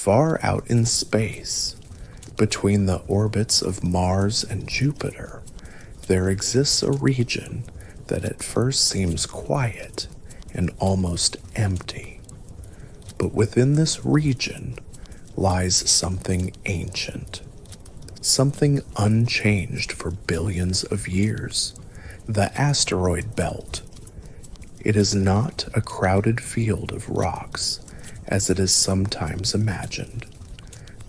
Far out in space, between the orbits of Mars and Jupiter, there exists a region that at first seems quiet and almost empty. But within this region lies something ancient, something unchanged for billions of years, the Asteroid Belt. It is not a crowded field of rocks, as it is sometimes imagined.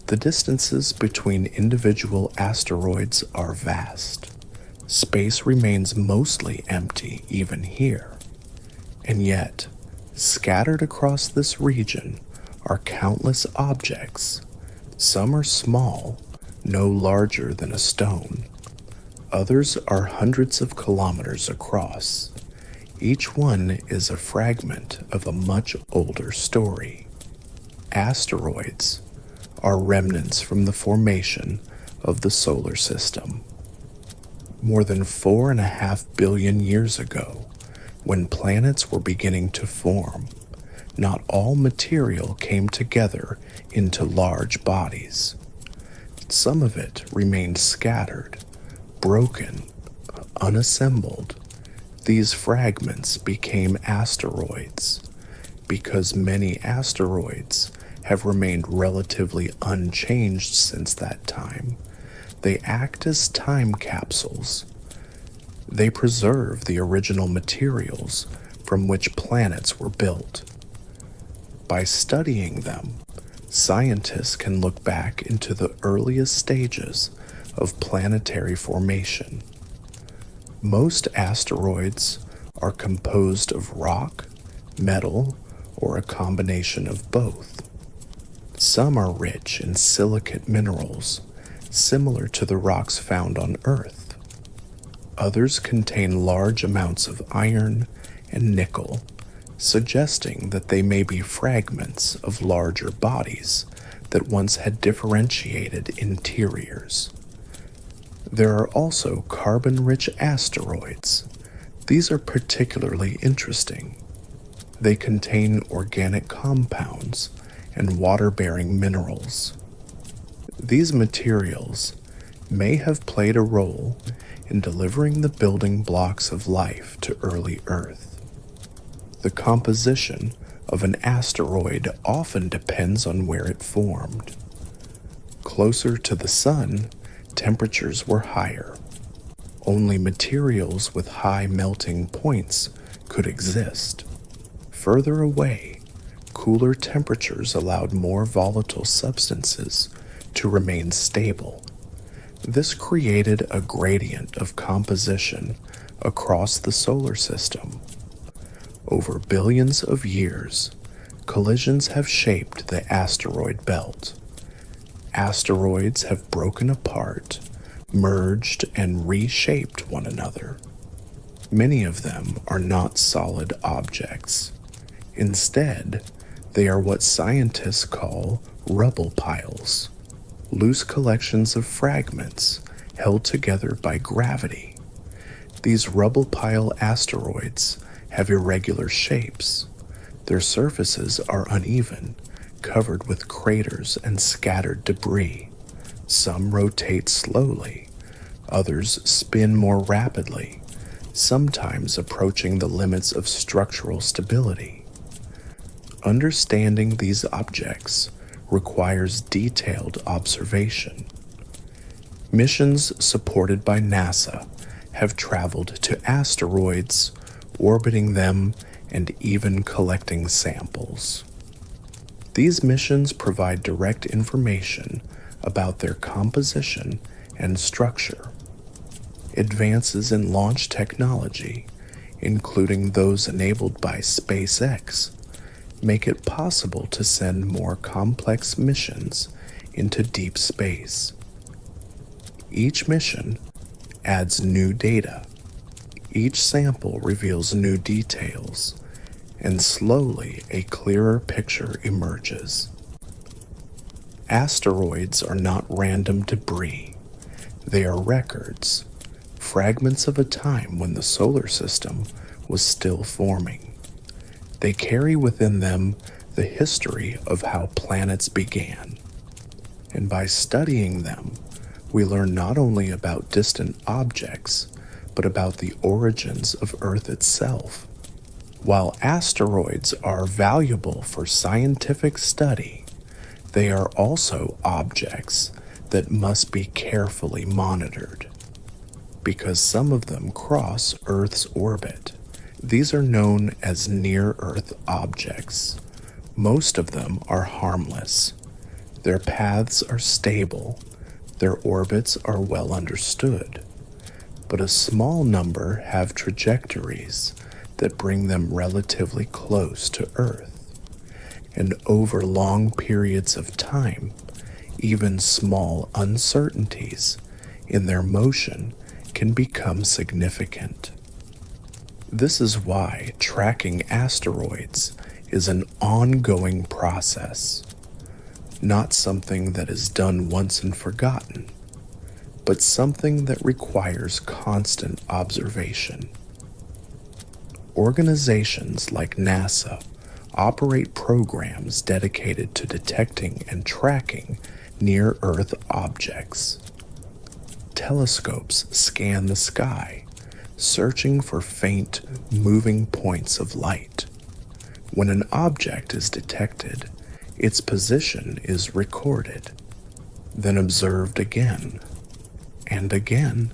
The distances between individual asteroids are vast. Space remains mostly empty even here. And yet, scattered across this region are countless objects. Some are small, no larger than a stone. Others are hundreds of kilometers across. Each one is a fragment of a much older story. Asteroids are remnants from the formation of the solar system. More than 4.5 billion years ago, when planets were beginning to form, not all material came together into large bodies. Some of it remained scattered, broken, unassembled. These fragments became asteroids. Because many asteroids have remained relatively unchanged since that time, they act as time capsules. They preserve the original materials from which planets were built. By studying them, scientists can look back into the earliest stages of planetary formation. Most asteroids are composed of rock, metal, or a combination of both. Some are rich in silicate minerals, similar to the rocks found on Earth. Others contain large amounts of iron and nickel, suggesting that they may be fragments of larger bodies that once had differentiated interiors. There are also carbon-rich asteroids. These are particularly interesting. They contain organic compounds and water-bearing minerals. These materials may have played a role in delivering the building blocks of life to early Earth. The composition of an asteroid often depends on where it formed. Closer to the Sun, temperatures were higher. Only materials with high melting points could exist. Further away, cooler temperatures allowed more volatile substances to remain stable. This created a gradient of composition across the solar system. Over billions of years, collisions have shaped the asteroid belt. Asteroids have broken apart, merged, and reshaped one another. Many of them are not solid objects. Instead, they are what scientists call rubble piles, loose collections of fragments held together by gravity. These rubble pile asteroids have irregular shapes. Their surfaces are uneven, covered with craters and scattered debris. Some rotate slowly, others spin more rapidly, sometimes approaching the limits of structural stability. Understanding these objects requires detailed observation. Missions supported by NASA have traveled to asteroids, orbiting them, and even collecting samples. These missions provide direct information about their composition and structure. Advances in launch technology, including those enabled by SpaceX, make it possible to send more complex missions into deep space. Each mission adds new data. Each sample reveals new details, and slowly a clearer picture emerges. Asteroids are not random debris. They are records, fragments of a time when the solar system was still forming. They carry within them the history of how planets began. And by studying them, we learn not only about distant objects, but about the origins of Earth itself. While asteroids are valuable for scientific study, they are also objects that must be carefully monitored. Because some of them cross Earth's orbit, these are known as near-Earth objects. Most of them are harmless. Their paths are stable, their orbits are well understood, but a small number have trajectories that bring them relatively close to Earth. And over long periods of time, even small uncertainties in their motion can become significant. This is why tracking asteroids is an ongoing process, not something that is done once and forgotten, but something that requires constant observation. Organizations like NASA operate programs dedicated to detecting and tracking near-Earth objects. Telescopes scan the sky, searching for faint, moving points of light. When an object is detected, its position is recorded, then observed again and again.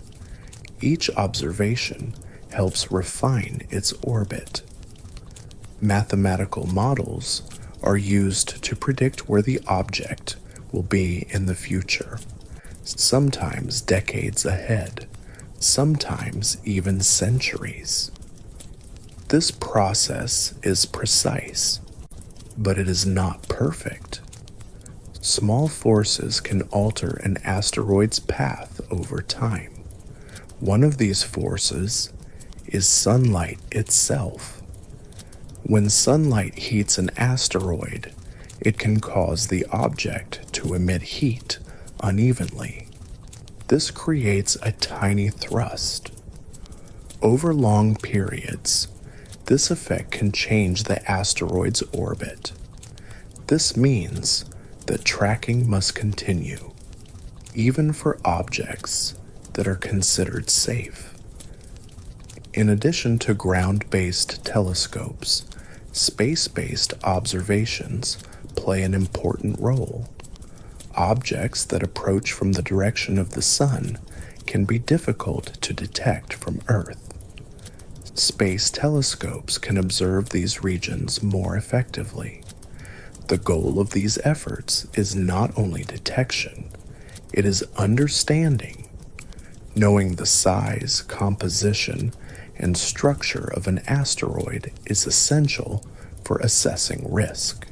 Each observation helps refine its orbit. Mathematical models are used to predict where the object will be in the future, sometimes decades ahead, sometimes even centuries. This process is precise, but it is not perfect. Small forces can alter an asteroid's path over time. One of these forces is sunlight itself. When sunlight heats an asteroid, it can cause the object to emit heat unevenly. This creates a tiny thrust. Over long periods, this effect can change the asteroid's orbit. This means that tracking must continue, even for objects that are considered safe. In addition to ground-based telescopes, space-based observations play an important role. Objects that approach from the direction of the sun can be difficult to detect from Earth. Space telescopes can observe these regions more effectively. The goal of these efforts is not only detection, it is understanding. Knowing the size, composition, and structure of an asteroid is essential for assessing risk.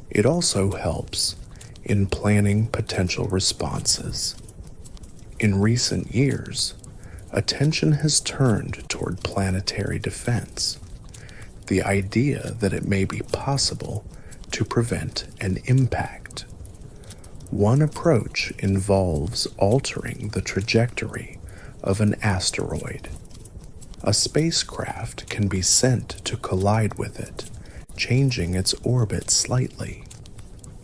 It also helps in planning potential responses. In recent years, attention has turned toward planetary defense, the idea that it may be possible to prevent an impact. One approach involves altering the trajectory of an asteroid. A spacecraft can be sent to collide with it, changing its orbit slightly.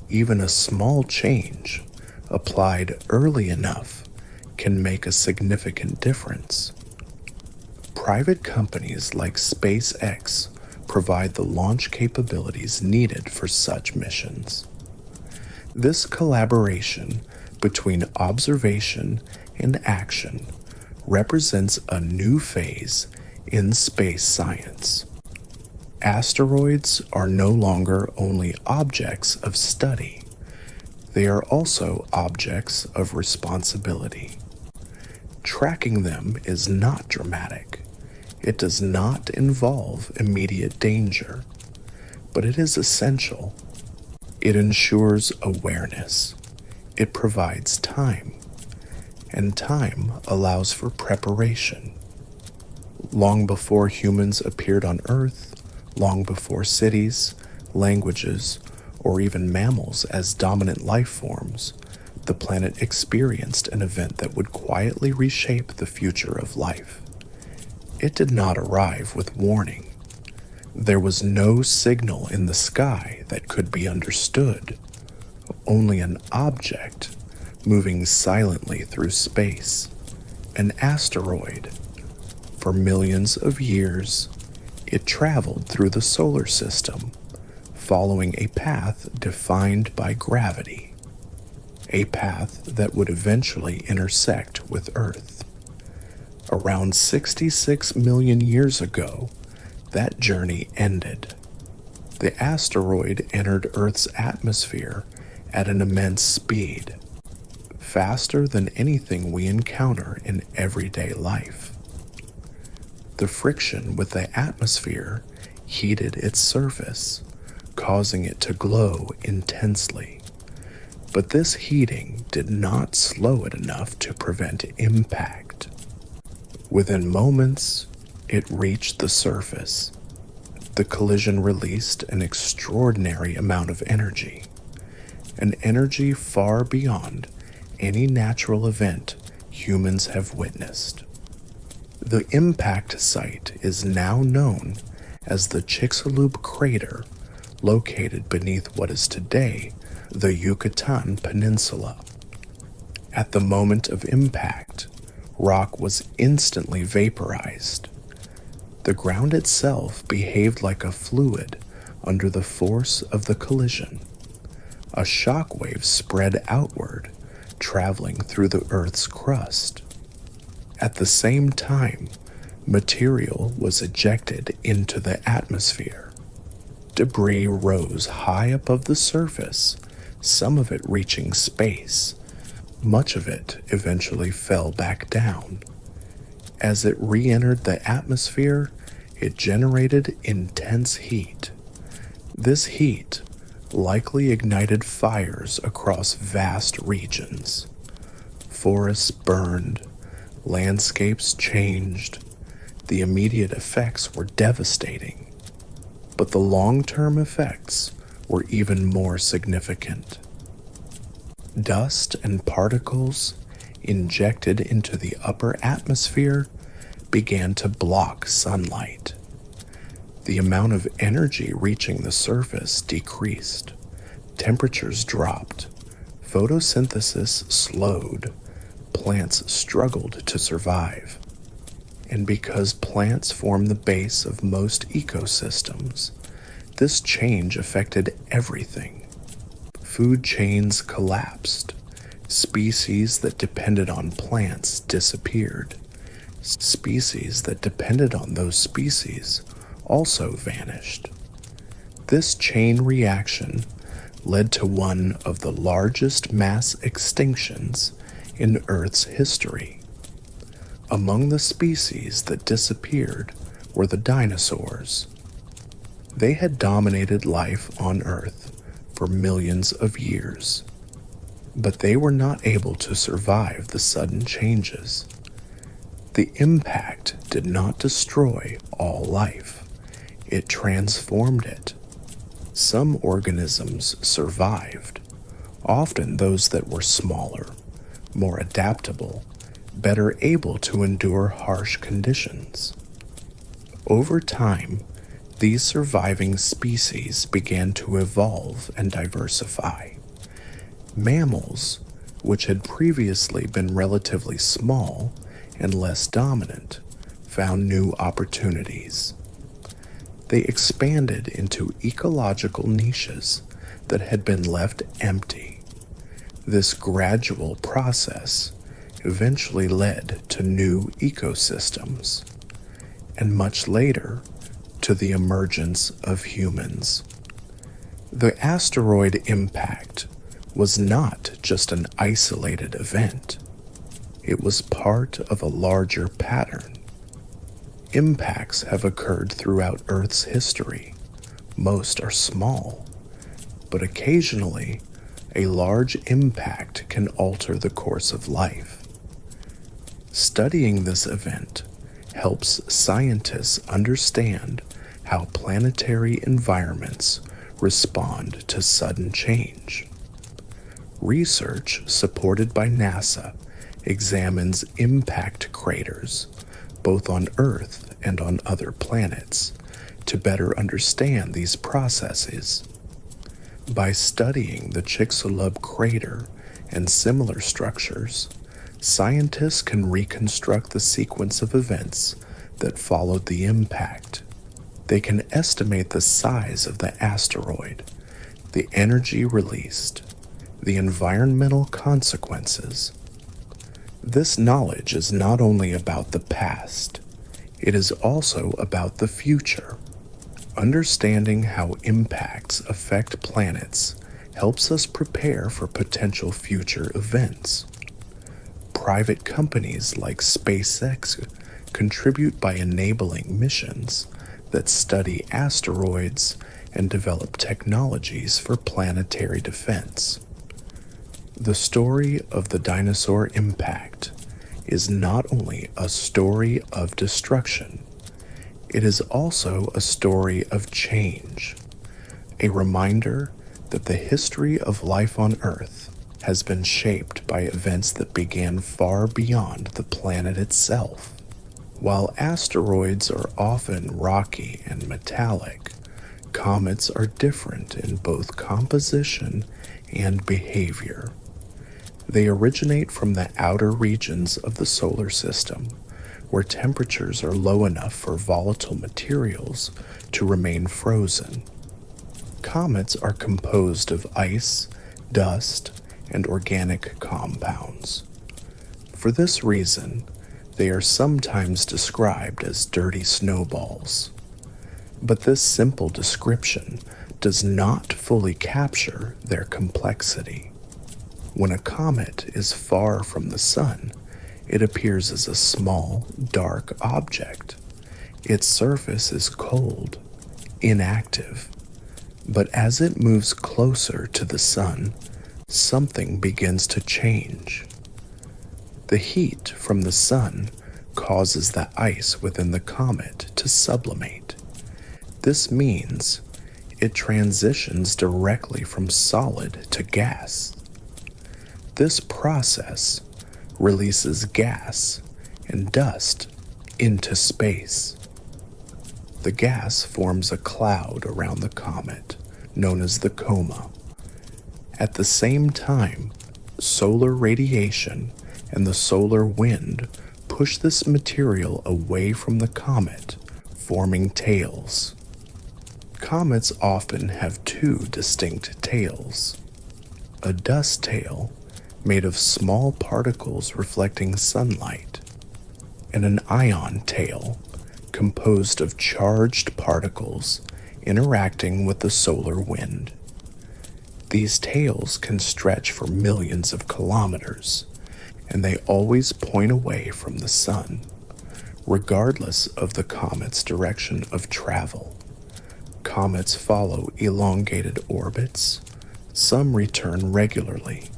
Even a small change, applied early enough, can make a significant difference. Private companies like SpaceX provide the launch capabilities needed for such missions. This collaboration between observation and action represents a new phase in space science. Asteroids are no longer only objects of study, they are also objects of responsibility. Tracking them is not dramatic. It does not involve immediate danger, but it is essential. It ensures awareness. It provides time, and time allows for preparation. Long before humans appeared on Earth, long before cities, languages, or even mammals as dominant life forms, the planet experienced an event that would quietly reshape the future of life. It did not arrive with warning. There was no signal in the sky that could be understood, only an object moving silently through space, an asteroid. For millions of years, it traveled through the solar system, following a path defined by gravity, a path that would eventually intersect with Earth. Around 66 million years ago, that journey ended. The asteroid entered Earth's atmosphere at an immense speed, faster than anything we encounter in everyday life. The friction with the atmosphere heated its surface, causing it to glow intensely. But this heating did not slow it enough to prevent impact. Within moments, it reached the surface. The collision released an extraordinary amount of energy, an energy far beyond any natural event humans have witnessed. The impact site is now known as the Chicxulub crater, located beneath what is today the Yucatan Peninsula. At the moment of impact, rock was instantly vaporized. The ground itself behaved like a fluid under the force of the collision. A shock wave spread outward, traveling through the Earth's crust. At the same time, material was ejected into the atmosphere. Debris rose high above the surface, some of it reaching space. Much of it eventually fell back down. As it re-entered the atmosphere, it generated intense heat. This heat likely ignited fires across vast regions. Forests burned, landscapes changed. The immediate effects were devastating, but the long-term effects were even more significant. Dust and particles injected into the upper atmosphere began to block sunlight. The amount of energy reaching the surface decreased. Temperatures dropped. Photosynthesis slowed. Plants struggled to survive. And because plants form the base of most ecosystems, this change affected everything. Food chains collapsed. Species that depended on plants disappeared. Species that depended on those species also vanished. This chain reaction led to one of the largest mass extinctions in Earth's history. Among the species that disappeared were the dinosaurs. They had dominated life on Earth for millions of years, but they were not able to survive the sudden changes. The impact did not destroy all life. It transformed it. Some organisms survived, often those that were smaller, more adaptable, better able to endure harsh conditions. Over time, these surviving species began to evolve and diversify. Mammals, which had previously been relatively small and less dominant, found new opportunities. They expanded into ecological niches that had been left empty. This gradual process eventually led to new ecosystems, and much later, to the emergence of humans. The asteroid impact was not just an isolated event. It was part of a larger pattern. Impacts have occurred throughout Earth's history. Most are small, but occasionally, a large impact can alter the course of life. Studying this event helps scientists understand how planetary environments respond to sudden change. Research supported by NASA examines impact craters, both on Earth and on other planets, to better understand these processes. By studying the Chicxulub crater and similar structures, scientists can reconstruct the sequence of events that followed the impact. They can estimate the size of the asteroid, the energy released, the environmental consequences. This knowledge is not only about the past, it is also about the future. Understanding how impacts affect planets helps us prepare for potential future events. Private companies like SpaceX contribute by enabling missions that study asteroids and develop technologies for planetary defense. The story of the dinosaur impact is not only a story of destruction, it is also a story of change, a reminder that the history of life on Earth has been shaped by events that began far beyond the planet itself. While asteroids are often rocky and metallic, comets are different in both composition and behavior. They originate from the outer regions of the solar system, where temperatures are low enough for volatile materials to remain frozen. Comets are composed of ice, dust, and organic compounds. For this reason, they are sometimes described as dirty snowballs. But this simple description does not fully capture their complexity. When a comet is far from the sun, it appears as a small, dark object. Its surface is cold, inactive. But as it moves closer to the sun, something begins to change. The heat from the sun causes the ice within the comet to sublimate. This means it transitions directly from solid to gas. This process releases gas and dust into space. The gas forms a cloud around the comet, known as the coma. At the same time, solar radiation and the solar wind push this material away from the comet, forming tails. Comets often have two distinct tails: a dust tail, made of small particles reflecting sunlight, and an ion tail, composed of charged particles interacting with the solar wind. These tails can stretch for millions of kilometers, and they always point away from the sun, regardless of the comet's direction of travel. Comets follow elongated orbits. Some return regularly.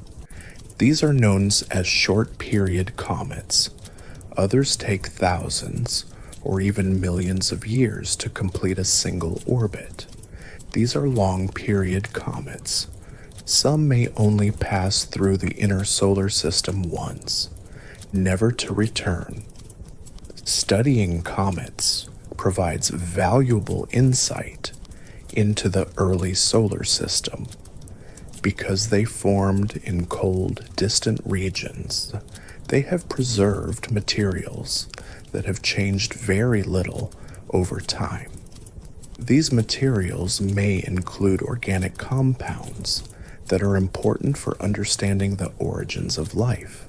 These are known as short-period comets. Others take thousands or even millions of years to complete a single orbit. These are long-period comets. Some may only pass through the inner solar system once, never to return. Studying comets provides valuable insight into the early solar system. Because they formed in cold, distant regions, they have preserved materials that have changed very little over time. These materials may include organic compounds that are important for understanding the origins of life.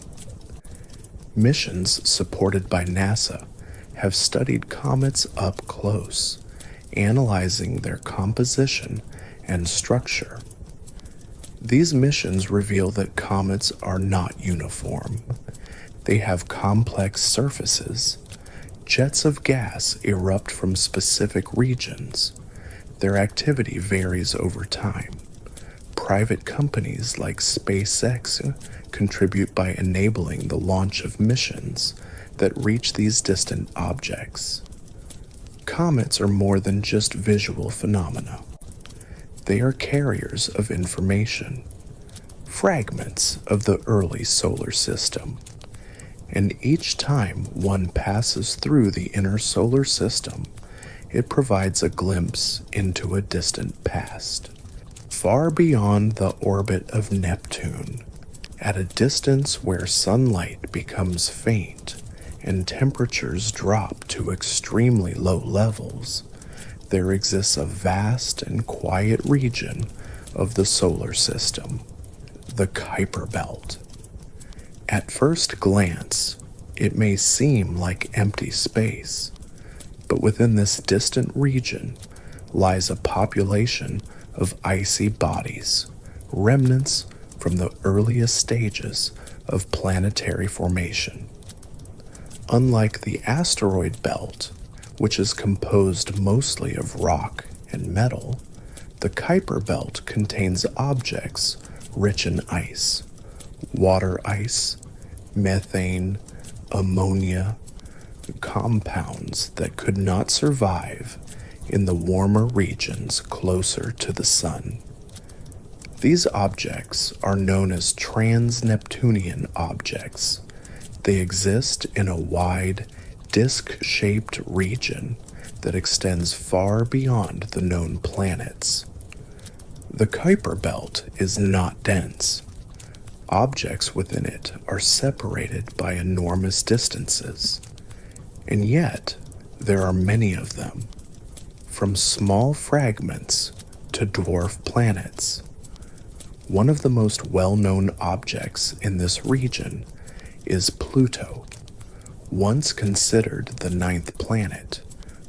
Missions supported by NASA have studied comets up close, analyzing their composition and structure. These missions reveal that comets are not uniform. They have complex surfaces. Jets of gas erupt from specific regions. Their activity varies over time. Private companies like SpaceX contribute by enabling the launch of missions that reach these distant objects. Comets are more than just visual phenomena. They are carriers of information, fragments of the early solar system. And each time one passes through the inner solar system, it provides a glimpse into a distant past. Far beyond the orbit of Neptune, at a distance where sunlight becomes faint and temperatures drop to extremely low levels, there exists a vast and quiet region of the solar system, the Kuiper Belt. At first glance, it may seem like empty space, but within this distant region lies a population of icy bodies, remnants from the earliest stages of planetary formation. Unlike the asteroid belt, which is composed mostly of rock and metal, the Kuiper Belt contains objects rich in ice, water ice, methane, ammonia, compounds that could not survive in the warmer regions closer to the sun. These objects are known as trans-Neptunian objects. They exist in a wide, disc-shaped region that extends far beyond the known planets. The Kuiper Belt is not dense. Objects within it are separated by enormous distances, and yet there are many of them, from small fragments to dwarf planets. One of the most well-known objects in this region is Pluto. Once considered the ninth planet,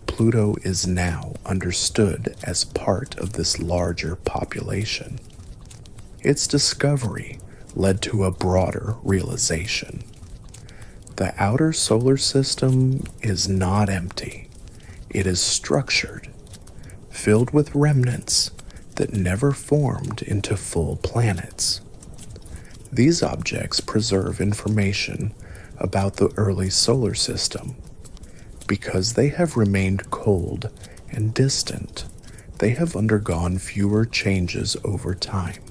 Pluto is now understood as part of this larger population. Its discovery led to a broader realization. The outer solar system is not empty. It is structured, filled with remnants that never formed into full planets. These objects preserve information about the early solar system. Because they have remained cold and distant, they have undergone fewer changes over time.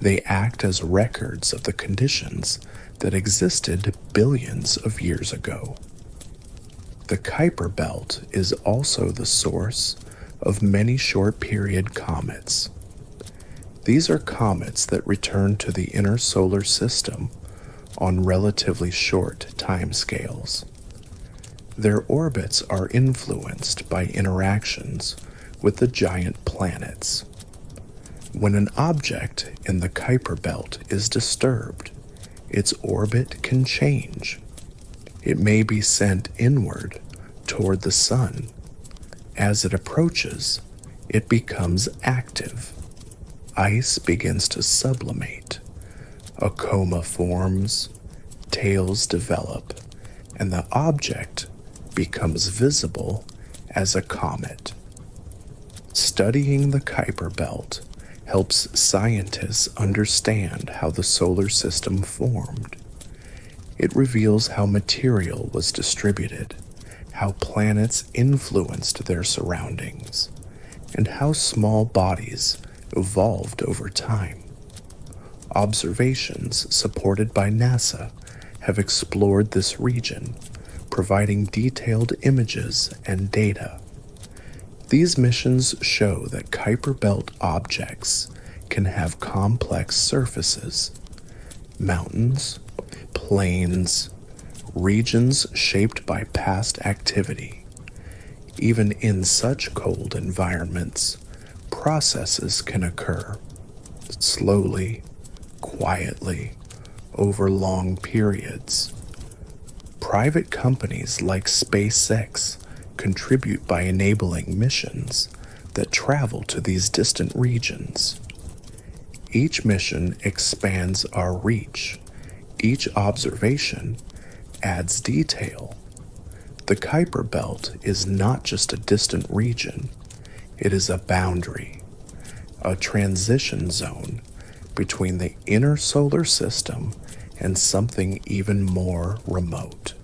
They act as records of the conditions that existed billions of years ago. The Kuiper Belt is also the source of many short-period comets. These are comets that return to the inner solar system on relatively short timescales. Their orbits are influenced by interactions with the giant planets. When an object in the Kuiper Belt is disturbed, its orbit can change. It may be sent inward toward the sun. As it approaches, it becomes active. Ice begins to sublimate. A coma forms, tails develop, and the object becomes visible as a comet. Studying the Kuiper Belt helps scientists understand how the solar system formed. It reveals how material was distributed, how planets influenced their surroundings, and how small bodies evolved over time. Observations supported by NASA have explored this region, providing detailed images and data. These missions show that Kuiper Belt objects can have complex surfaces, mountains, plains, regions shaped by past activity. Even in such cold environments, processes can occur, slowly, quietly, over long periods. Private companies like SpaceX contribute by enabling missions that travel to these distant regions. Each mission expands our reach. Each observation adds detail. The Kuiper Belt is not just a distant region, it is a boundary, a transition zone between the inner solar system and something even more remote.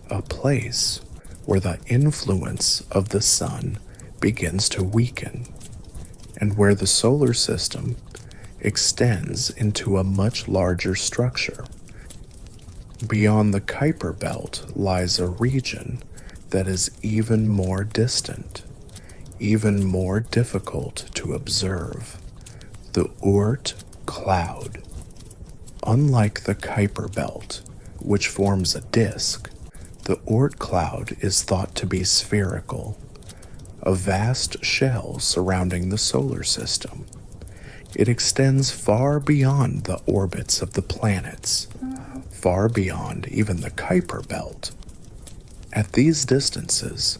A place where the influence of the sun begins to weaken, and where the solar system extends into a much larger structure. Beyond the Kuiper Belt lies a region that is even more distant, even more difficult to observe: the Oort Cloud. Unlike the Kuiper Belt, which forms a disk, the Oort Cloud is thought to be spherical, a vast shell surrounding the solar system. It extends far beyond the orbits of the planets, far beyond even the Kuiper Belt. At these distances,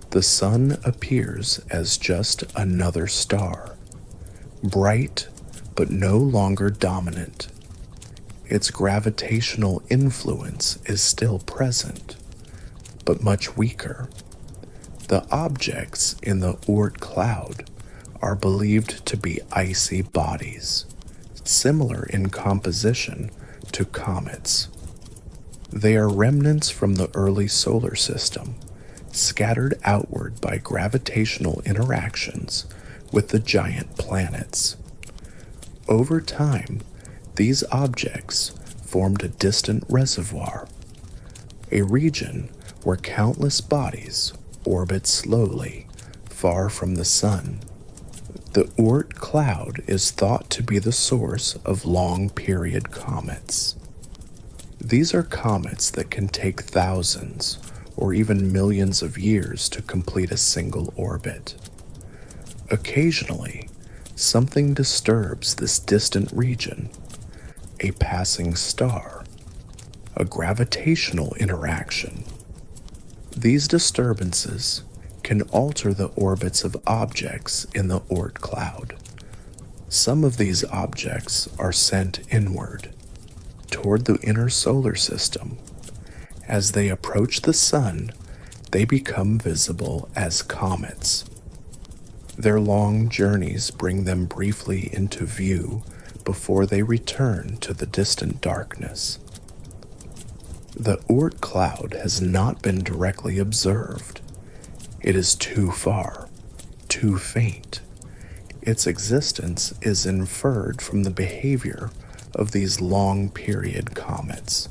the Sun appears as just another star, bright but no longer dominant. Its gravitational influence is still present, but much weaker. The objects in the Oort Cloud are believed to be icy bodies, similar in composition to comets. They are remnants from the early solar system, scattered outward by gravitational interactions with the giant planets. Over time, these objects formed a distant reservoir, a region where countless bodies orbit slowly, far from the Sun. The Oort Cloud is thought to be the source of long-period comets. These are comets that can take thousands or even millions of years to complete a single orbit. Occasionally, something disturbs this distant region: a passing star, a gravitational interaction. These disturbances can alter the orbits of objects in the Oort Cloud. Some of these objects are sent inward, toward the inner solar system. As they approach the Sun, they become visible as comets. Their long journeys bring them briefly into view before they return to the distant darkness. The Oort Cloud has not been directly observed. It is too far, too faint. Its existence is inferred from the behavior of these long-period comets.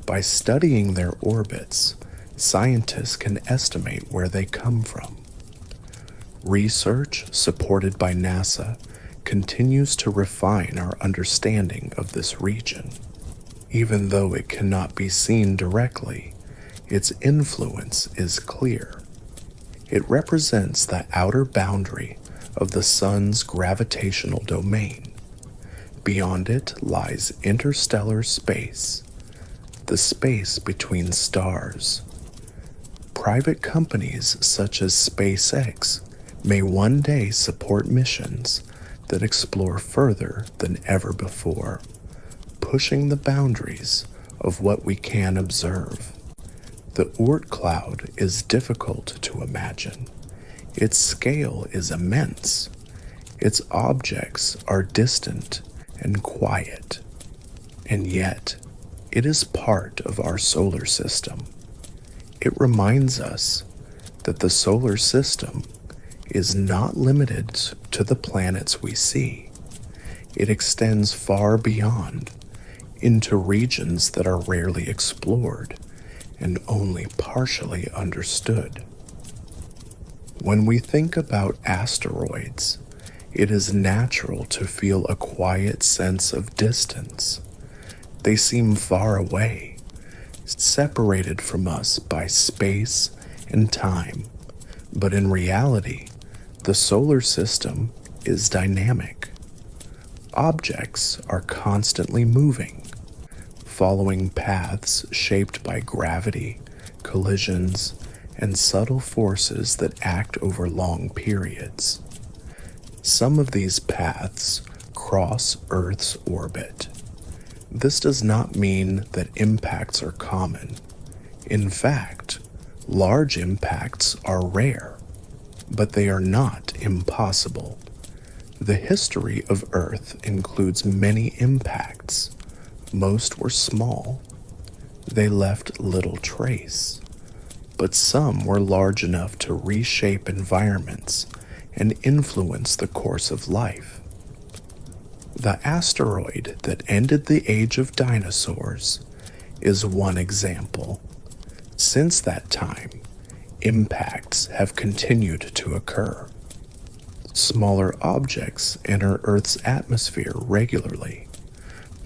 By studying their orbits, scientists can estimate where they come from. Research, supported by NASA, continues to refine our understanding of this region. Even though it cannot be seen directly, its influence is clear. It represents the outer boundary of the Sun's gravitational domain. Beyond it lies interstellar space, the space between stars. Private companies such as SpaceX may one day support missions that explore further than ever before, pushing the boundaries of what we can observe. The Oort Cloud is difficult to imagine. Its scale is immense. Its objects are distant and quiet, and yet it is part of our solar system. It reminds us that the solar system is not limited to the planets we see. It extends far beyond, into regions that are rarely explored and only partially understood. When we think about asteroids, it is natural to feel a quiet sense of distance. They seem far away, separated from us by space and time. But in reality, the solar system is dynamic. Objects are constantly moving, following paths shaped by gravity, collisions, and subtle forces that act over long periods. Some of these paths cross Earth's orbit. This does not mean that impacts are common. In fact, large impacts are rare, but they are not impossible. The history of Earth includes many impacts. Most were small. They left little trace, but some were large enough to reshape environments and influence the course of life. The asteroid that ended the age of dinosaurs is one example. Since that time, impacts have continued to occur. Smaller objects enter Earth's atmosphere regularly.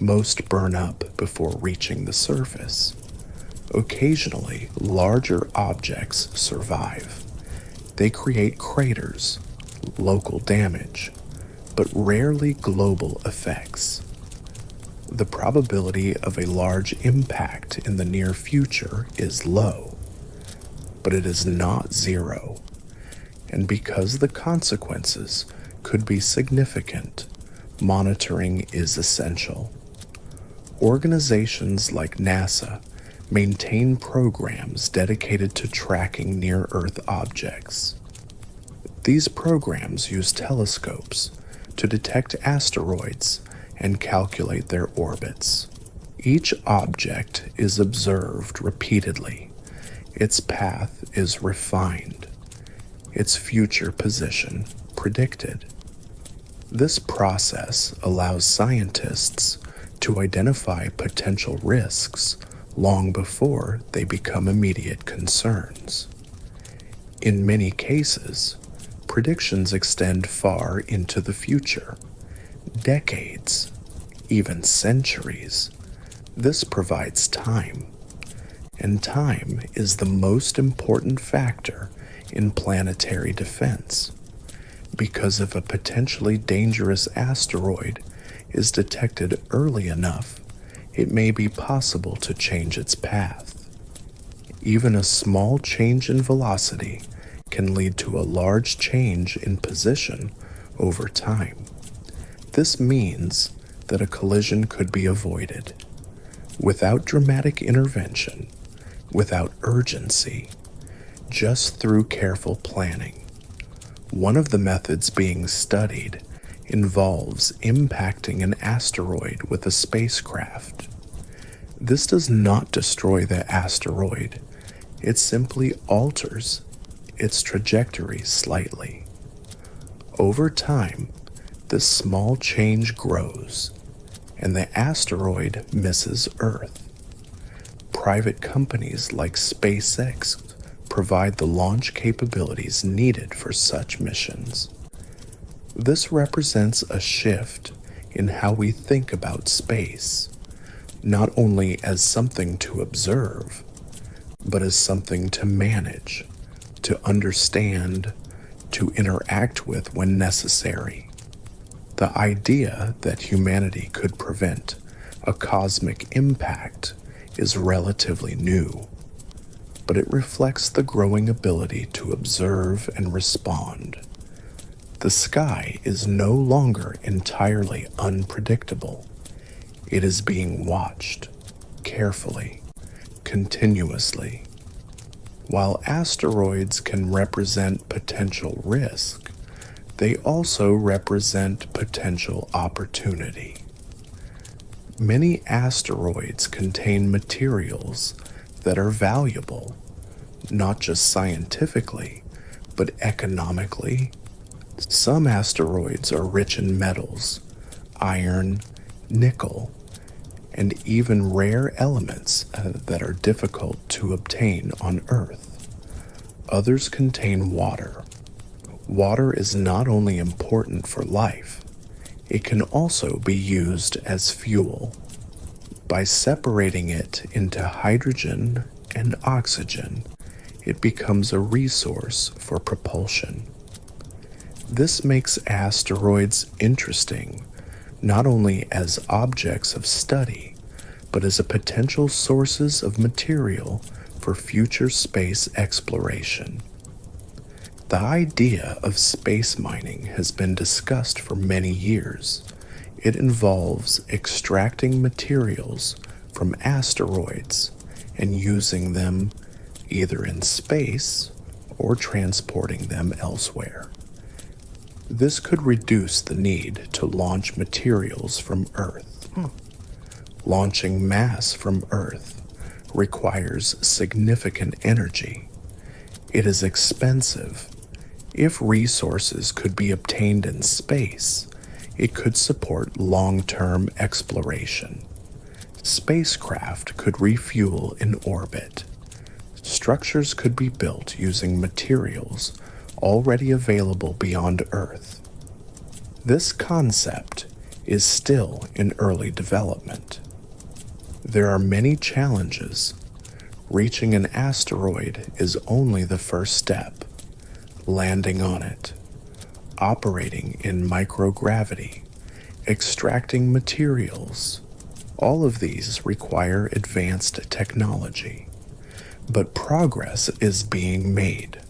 Most burn up before reaching the surface. Occasionally, larger objects survive. They create craters, local damage, but rarely global effects. The probability of a large impact in the near future is low, but it is not zero. And because the consequences could be significant, monitoring is essential. Organizations like NASA maintain programs dedicated to tracking near-Earth objects. These programs use telescopes to detect asteroids and calculate their orbits. Each object is observed repeatedly. Its path is refined. Its future position predicted. This process allows scientists to identify potential risks long before they become immediate concerns. In many cases, predictions extend far into the future, decades, even centuries. This provides time, and time is the most important factor in planetary defense. Because if a potentially dangerous asteroid is detected early enough, it may be possible to change its path. Even a small change in velocity can lead to a large change in position over time. This means that a collision could be avoided without dramatic intervention, without urgency, just through careful planning. One of the methods being studied involves impacting an asteroid with a spacecraft. This does not destroy the asteroid, it simply alters its trajectory slightly. Over time, this small change grows, and the asteroid misses Earth. Private companies like SpaceX provide the launch capabilities needed for such missions. This represents a shift in how we think about space, not only as something to observe, but as something to manage, to understand, to interact with when necessary. The idea that humanity could prevent a cosmic impact is relatively new, but it reflects the growing ability to observe and respond. The sky is no longer entirely unpredictable. It is being watched carefully, continuously. While asteroids can represent potential risk, they also represent potential opportunity. Many asteroids contain materials that are valuable, not just scientifically, but economically. Some asteroids are rich in metals, iron, nickel, and even rare elements that are difficult to obtain on Earth. Others contain water. Water is not only important for life, it can also be used as fuel. By separating it into hydrogen and oxygen, it becomes a resource for propulsion. This makes asteroids interesting, not only as objects of study, but as a potential sources of material for future space exploration. The idea of space mining has been discussed for many years. It involves extracting materials from asteroids and using them either in space or transporting them elsewhere. This could reduce the need to launch materials from Earth. Launching mass from Earth requires significant energy. It is expensive. If resources could be obtained in space, it could support long-term exploration. Spacecraft could refuel in orbit. structures could be built using materials already available beyond Earth. This concept is still in early development. There are many challenges. Reaching an asteroid is only the first step. Landing on it, operating in microgravity, extracting materials, all of these require advanced technology. But progress is being made.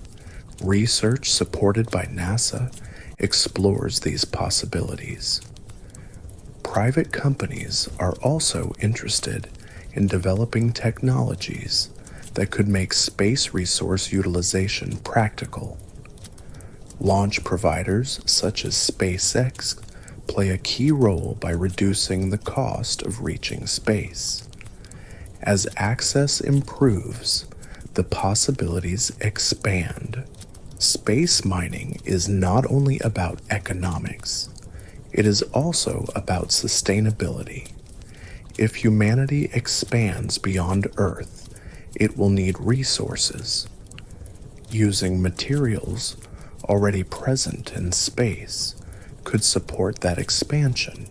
Research supported by NASA explores these possibilities. Private companies are also interested in developing technologies that could make space resource utilization practical. Launch providers such as SpaceX play a key role by reducing the cost of reaching space. As access improves, the possibilities expand. Space mining is not only about economics, it is also about sustainability. If humanity expands beyond Earth, it will need resources. Using materials already present in space could support that expansion.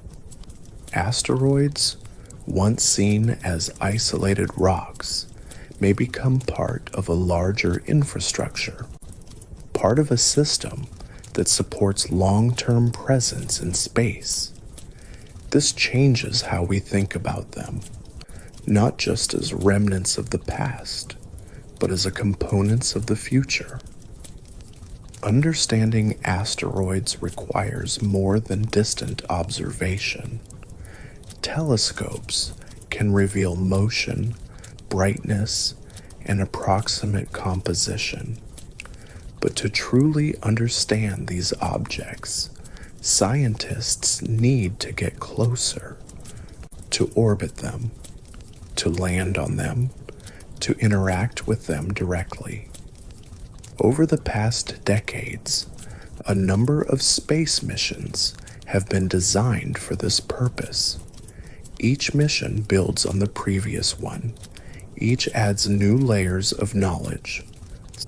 Asteroids, once seen as isolated rocks, may become part of a larger infrastructure, part of a system that supports long-term presence in space. This changes how we think about them, not just as remnants of the past, but as components of the future. Understanding asteroids requires more than distant observation. Telescopes can reveal motion, brightness, and approximate composition. But to truly understand these objects, scientists need to get closer, to orbit them, to land on them, to interact with them directly. Over the past decades, a number of space missions have been designed for this purpose. Each mission builds on the previous one. Each adds new layers of knowledge.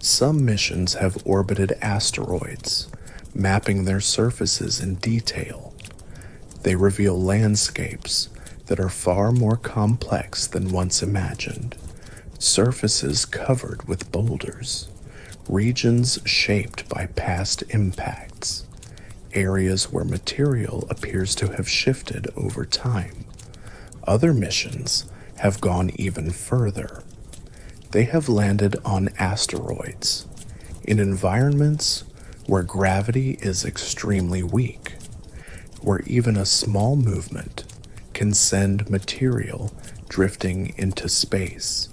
Some missions have orbited asteroids, mapping their surfaces in detail. They reveal landscapes that are far more complex than once imagined. Surfaces covered with boulders, regions shaped by past impacts, areas where material appears to have shifted over time. Other missions have gone even further. They have landed on asteroids, in environments where gravity is extremely weak, where even a small movement can send material drifting into space.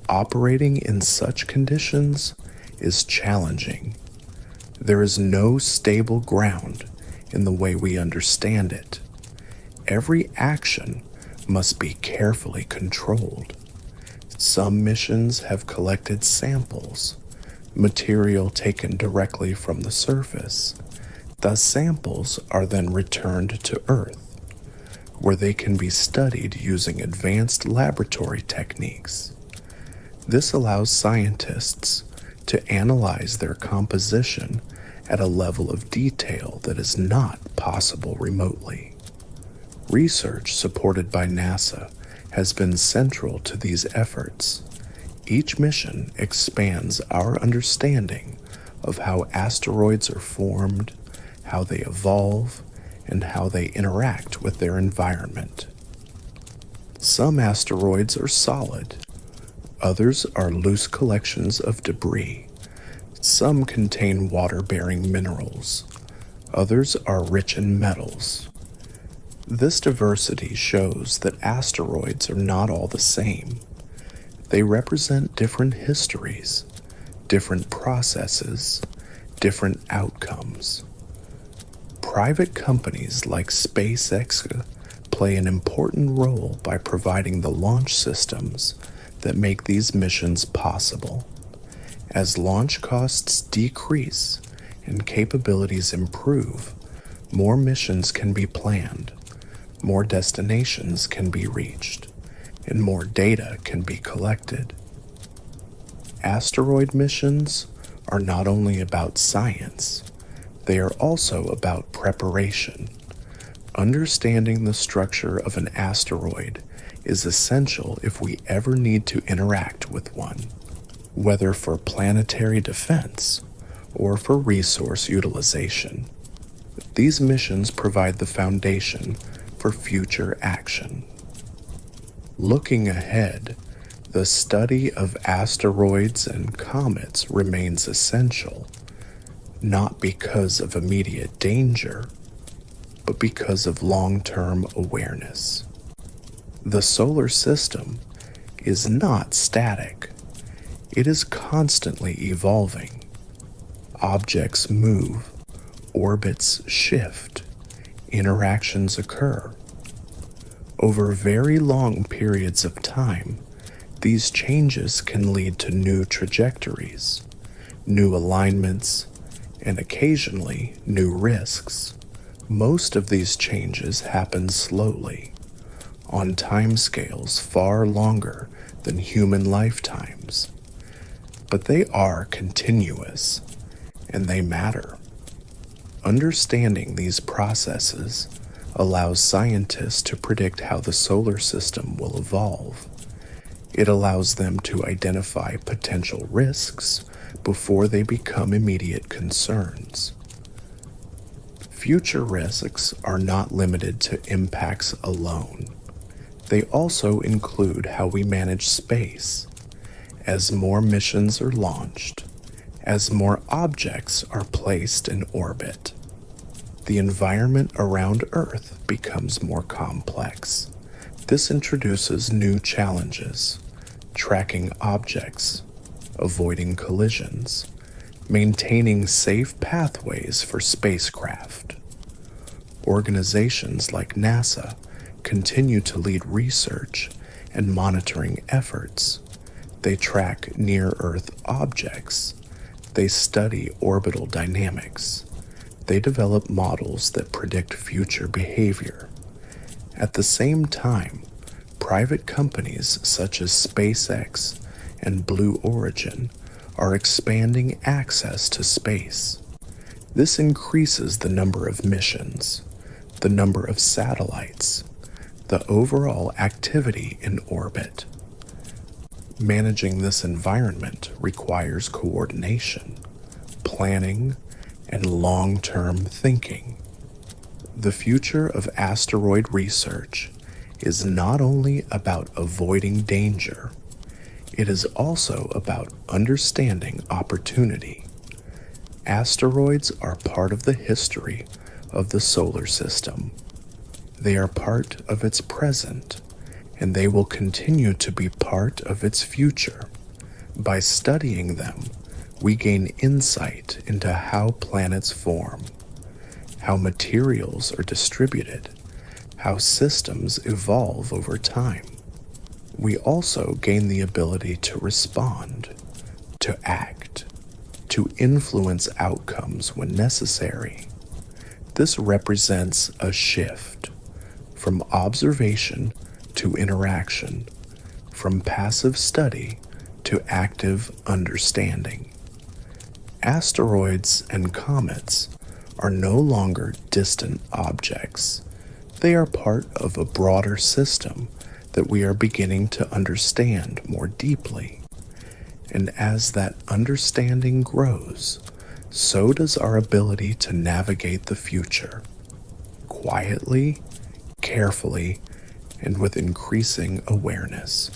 Operating in such conditions is challenging. There is no stable ground in the way we understand it. Every action must be carefully controlled. Some missions have collected samples, material taken directly from the surface. The samples are then returned to Earth, where they can be studied using advanced laboratory techniques. This allows scientists to analyze their composition at a level of detail that is not possible remotely. Research supported by NASA has been central to these efforts. Each mission expands our understanding of how asteroids are formed, how they evolve, and how they interact with their environment. Some asteroids are solid. Others are loose collections of debris. Some contain water-bearing minerals. Others are rich in metals. This diversity shows that asteroids are not all the same. They represent different histories, different processes, different outcomes. Private companies like SpaceX play an important role by providing the launch systems that make these missions possible. As launch costs decrease and capabilities improve, more missions can be planned, more destinations can be reached, and more data can be collected. Asteroid missions are not only about science, they are also about preparation. Understanding the structure of an asteroid is essential if we ever need to interact with one, whether for planetary defense or for resource utilization. These missions provide the foundation for future action. Looking ahead, the study of asteroids and comets remains essential, not because of immediate danger, but because of long-term awareness. The solar system is not static. It is constantly evolving. Objects move, orbits shift, interactions occur. Over very long periods of time, these changes can lead to new trajectories, new alignments, and occasionally new risks. Most of these changes happen slowly, on timescales far longer than human lifetimes. But they are continuous, and they matter. Understanding these processes allows scientists to predict how the solar system will evolve. It allows them to identify potential risks before they become immediate concerns. Future risks are not limited to impacts alone. They also include how we manage space. As more missions are launched, as more objects are placed in orbit, the environment around Earth becomes more complex. This introduces new challenges: tracking objects, avoiding collisions, maintaining safe pathways for spacecraft. Organizations like NASA continue to lead research and monitoring efforts. They track near-Earth objects. They study orbital dynamics. They develop models that predict future behavior. At the same time, private companies such as SpaceX and Blue Origin are expanding access to space. This increases the number of missions, the number of satellites, the overall activity in orbit. Managing this environment requires coordination, planning, and long-term thinking. The future of asteroid research is not only about avoiding danger, it is also about understanding opportunity. Asteroids are part of the history of the solar system. They are part of its present, and they will continue to be part of its future. By studying them, we gain insight into how planets form, how materials are distributed, how systems evolve over time. We also gain the ability to respond, to act, to influence outcomes when necessary. This represents a shift from observation to interaction, from passive study to active understanding. Asteroids and comets are no longer distant objects. They are part of a broader system that we are beginning to understand more deeply. And as that understanding grows, so does our ability to navigate the future, quietly, carefully, and with increasing awareness.